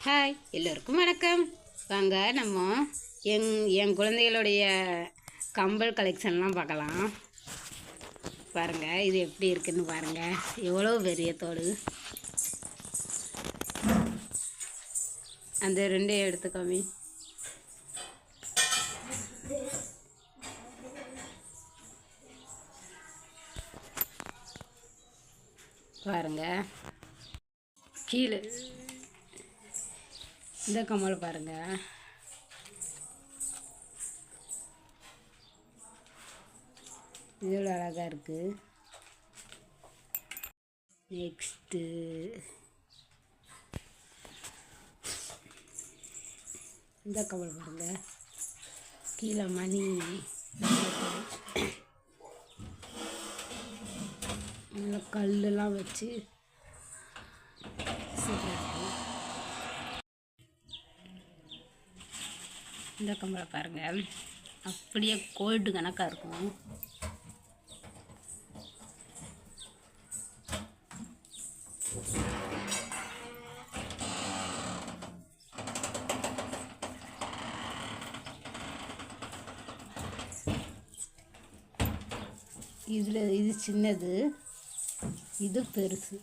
Hi, எல்லோருக்கும் வணக்கம். வாங்க நம்ம என் குழந்தைகளுடைய கம்பல் கலெக்ஷன்லாம் பார்க்கலாம். பாருங்கள், இது எப்படி இருக்குன்னு பாருங்கள். எவ்வளோ பெரிய தோடு. அந்த ரெண்டையும் எடுத்துக்கோமே. பாருங்கள், கீழே இந்த கம்மல் பாருங்கள். இவ்வளோ அழகாக இருக்குது. நெக்ஸ்ட்டு இந்த கம்மல் பாருங்கள். கீழே மணி நல்லா கல்லெல்லாம் வச்சு இந்த கம்பளை பாருங்கள், அப்படியே கோல்டு கணக்காக இருக்கும். இது சின்னது, இது பெருசு.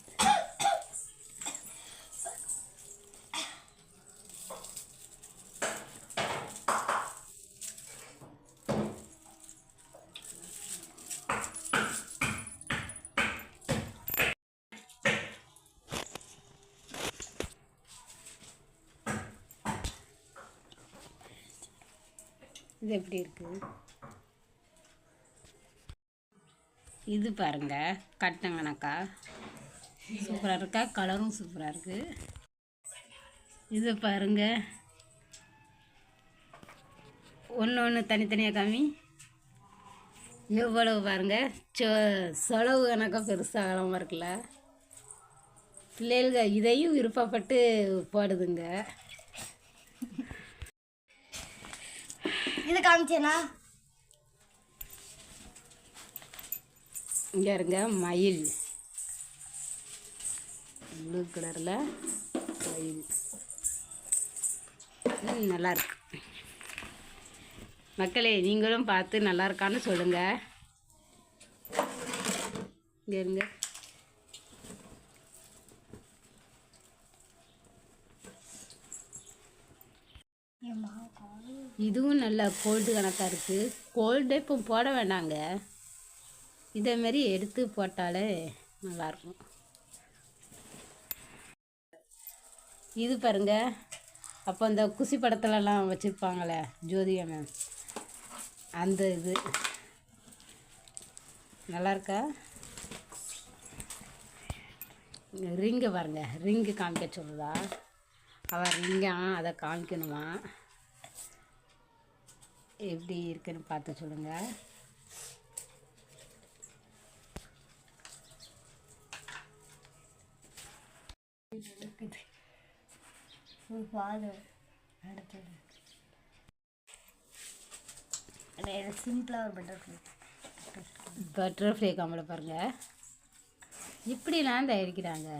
இது எப்படி இருக்குது? இது பாருங்கள், கட்டங்கணக்கா சூப்பராக இருக்கா. கலரும் சூப்பராக இருக்குது. இது பாருங்கள், ஒன்று தனித்தனியாக காமி. எவ்வளவு பாருங்கள், செலவு கணக்காக பெருசாகலாமல் இருக்குல்ல. பிள்ளைகளுக்கு இதையும் விருப்பப்பட்டு போடுதுங்க. இது காமிச்சேனா? இங்கே இருங்க, மயில் ப்ளூ கலரில் மயில் நல்லாயிருக்கு. மக்களே, நீங்களும் பார்த்து நல்லா இருக்கான்னு சொல்லுங்கள். இங்கே இருங்க, இதுவும் நல்லா கோல்டு கணக்காக இருக்குது. கோல்டே இப்போ போட வேண்டாங்க, இதேமாரி எடுத்து போட்டாலே நல்லாயிருக்கும். இது பாருங்க, அப்போ அந்த குசி படத்துலலாம் வச்சுருப்பாங்களே ஜோதிகா மேம், அந்த இது நல்லாயிருக்கா. ரிங்கை பாருங்கள், ரிங்கு காமிக்க சொல்லுதா அவள். ரிங்கா அதை காமிக்கணுமா? எப்படி இருக்குன்னு பார்த்து சொல்லுங்கள். சிம்பிளாக ஒரு பட்டர்ஃப்ளை கம்பளை பாருங்கள், இப்படிலாம் தயாரிக்கிறாங்க.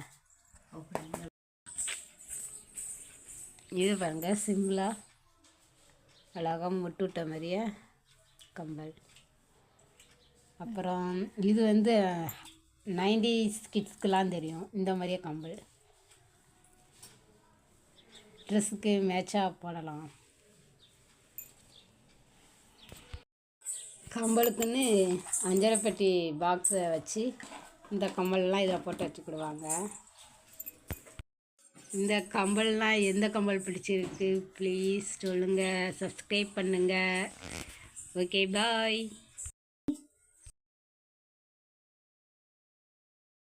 இது பாருங்கள், சிம்பிளாக அழகாக முட்டு விட்ட மாதிரியே கம்பல். அப்புறம் இது 90s கிட்ஸ்க்கெலாம் தெரியும் இந்த மாதிரியே கம்பல். ட்ரெஸ்ஸுக்கு மேட்சாக போடலாம். கம்பலுக்குன்னு அஞ்சரைப்பட்டி பாக்ஸை வச்சு இந்த கம்பல்லாம் இதை போட்டு வச்சுக்கிடுவாங்க. இந்த கம்பல்லாம் எந்த கம்பல் பிடிச்சிருக்கு ப்ளீஸ் சொல்லுங்கள், சப்ஸ்கிரைப் பண்ணுங்கள். ஓகே, பாய்.